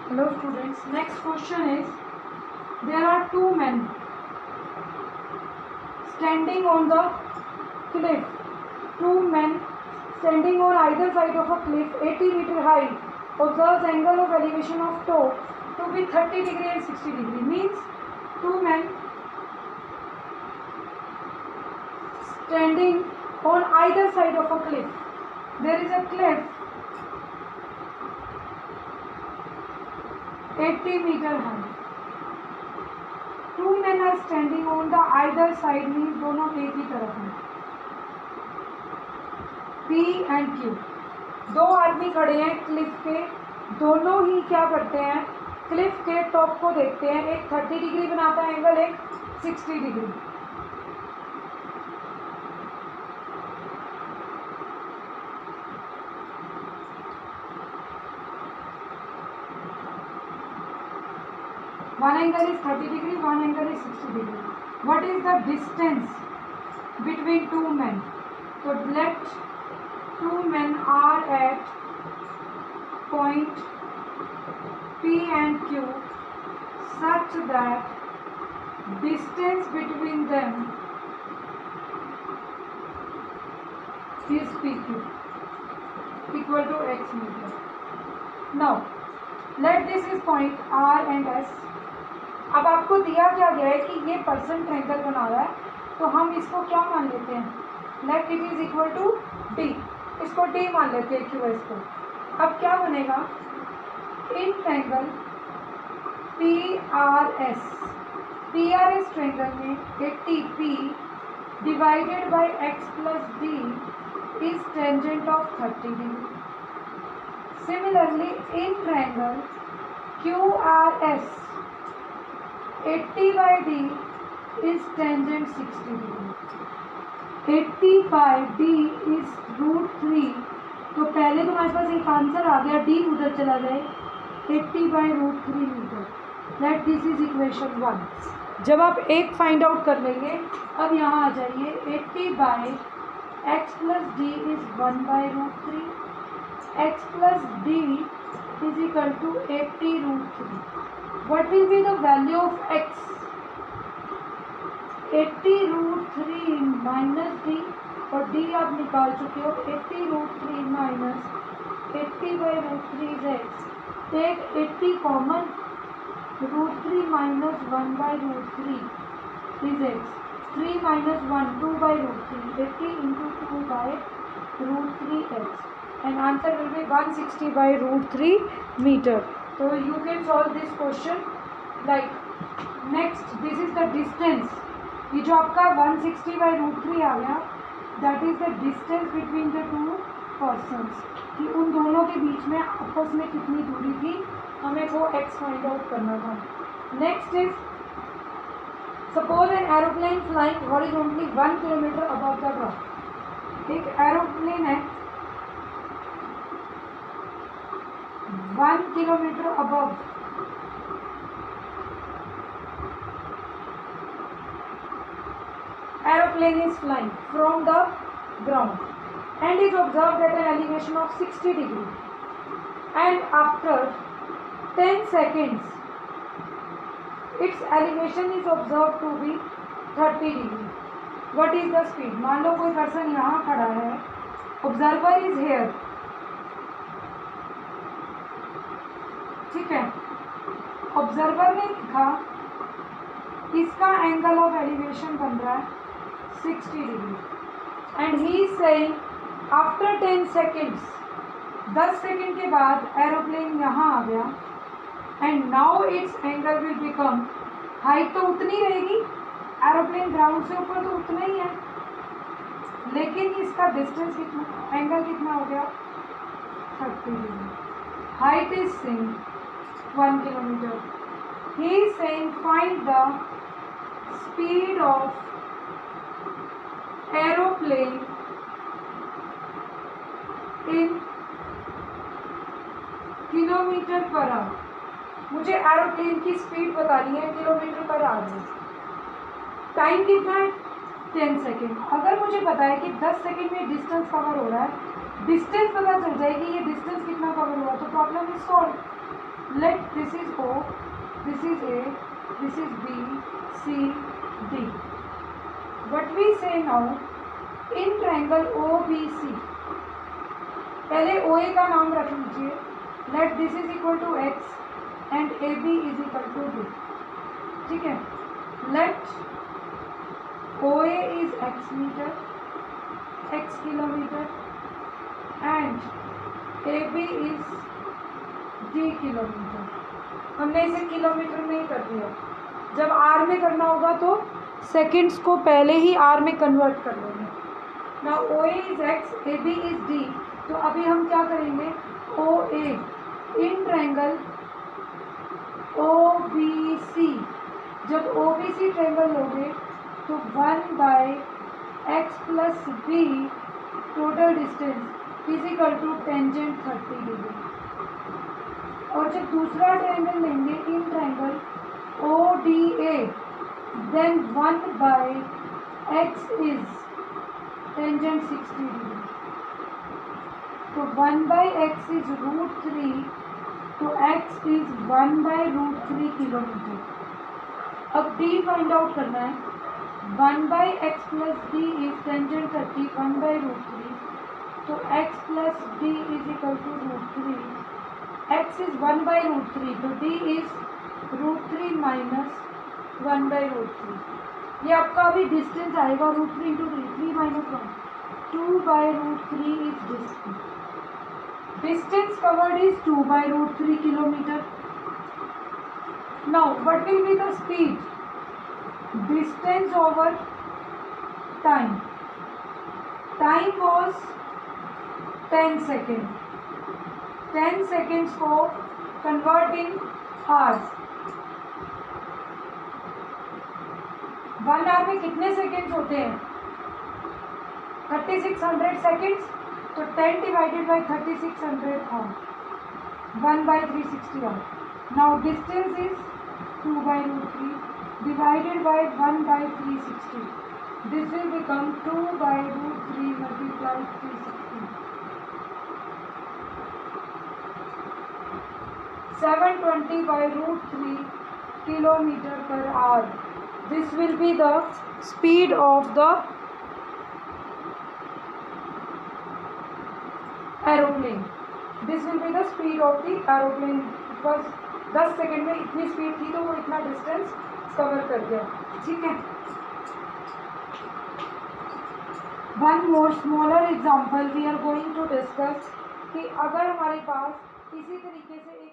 Hello students, next question is, there are two men standing on the cliff. Two men standing on either side of a cliff 80 meter high observes angle of elevation of top to be 30 degree and 60 degree. Means two men standing on either side of a cliff. There is a cliff 80 meter high. Two men are standing on the either side, means दोनों एक ही तरफ हैं. P and Q. दो आदमी खड़े हैं Cliff के, दोनों ही क्या करते हैं, क्लिफ के टॉप को देखते हैं. एक 30 डिग्री बनाता है एंगल, एक 60 degree. One angle is 30 degree, one angle is 60 degree. What is the distance between two men? So let two men are at point P and Q such that distance between them is PQ equal to x meter. Now let this is point R and S. अब आपको दिया क्या गया है कि ये person triangle बना रहा है, तो हम इसको क्या मान लेते हैं, let it is equal to D. इसको डी मान लेते हैं क्यू एस को. अब क्या बनेगा, in triangle P R S triangle में 80p divided by X plus D is tangent of 30 degree. Similarly in triangle Q R S 80 by D is tangent 60 degree. 80 by D is √3. तो पहले तो हमारे पास एक आंसर आ गया, D उधर चला जाए, 80 by √3 meter. Let this is equation 1. जब आप एक फाइंड आउट कर लेंगे, अब यहाँ आ जाइए, 80 by x plus D is 1 by √3. x plus D is equal to 80 √3. What will be the value of x? 80 √3 minus d, और d आप निकाल चुके हो. 80 √3 minus 80 by √3 is x. Take 80 common. √3 minus 1 by √3 is x. 3 minus 1, 2 by √3. 80 into 2 by √3 x. And answer will be 160 by √3 meter. So you can solve this question like next. This is the distance. ये जो आपका 160 by √3 आ गया, that is the distance between the two persons. कि उन दोनों के बीच में आपस में कितनी दूरी थी, हमें वो x फाइंड आउट करना था. Next is, suppose an aeroplane flying horizontally 1 kilometre above the ground. एक एरोप्लेन है 1 kilometer above. Aeroplane is flying from the ground and is observed at an elevation of 60 degree. And after 10 seconds, its elevation is observed to be 30 degree. What is the speed? मान लो कोई person यहाँ खड़ा है, observer is here. ठीक है, observer ने लिखा इसका एंगल ऑफ एलिवेशन बन रहा है 60 degree. And he is saying after 10 seconds, 10 second के बाद एरोप्लेन यहाँ आ गया and now it's angle will become, height तो उतनी रहेगी, एरोप्लेन ग्राउंड से ऊपर तो उतना ही है, लेकिन इसका डिस्टेंस कितना, एंगल कितना हो गया 30 degree. Height is same 1 kilometer. He is saying find the speed of aeroplane in kilometre per hour. मुझे एरोप्लेन की स्पीड बतानी है किलोमीटर पर आवर में. टाइम कितना है 10 सेकेंड. अगर मुझे पता है कि 10 सेकेंड में डिस्टेंस कवर हो रहा है, डिस्टेंस पता चल जाएगी ये डिस्टेंस कितना कवर हुआ, तो problem is solve. Let this is O, this is A, this is B, C, D. What we say now, in triangle OBC, पहले OA का नाम रख लीजिए. Let this is equal to X and AB is equal to D. ठीक है. Let OA is X meter, X kilometer, and AB is D kilometre. हमने इसे kilometre में ही कर दिया. जब आर में करना होगा तो सेकेंड्स को पहले ही आर में कन्वर्ट कर लेंगे. Now O A is X, A B is D. तो अभी हम क्या करेंगे, ओ ए इन ट्रायंगल ओ बी सी. जब ओ बी सी ट्रायंगल लोगे तो 1/x plus B total distance is equal to tangent 30 degree. और जब दूसरा ट्रायंगल लेंगे in triangle O D A, then 1/x is tangent 60 degree. तो 1/x इज √3, तो x is 1/√3 kilometer. अब d फाइंड आउट करना है. 1/x plus d is tangent 30, 1/√3. तो x plus d is equal to √3. x is 1/√3, तो d is √3 minus 1/√3. ये आपका अभी डिस्टेंस आएगा √3 into 3 minus 1, 2/√3 is distance. Distance covered is 2/√3 kilometer. Now what will be the speed? Distance over time. Time was 10 second. 10 seconds को convert in hours. 1 hour में कितने seconds होते हैं? 3600 सेकेंड्स. तो 10 divided by 3600 hour, 1/360 hour. Now distance is 2/√3 divided by 1/360. This will become 2/√3 multiply 360. 720/√3 kilometer per hour. This will be the speed of the aeroplane. This will be the speed of the aeroplane. Because 10 second में इतनी speed थी तो वो इतना distance cover कर गया. ठीक है. One more smaller example we are going to discuss कि अगर हमारे पास इसी तरीके से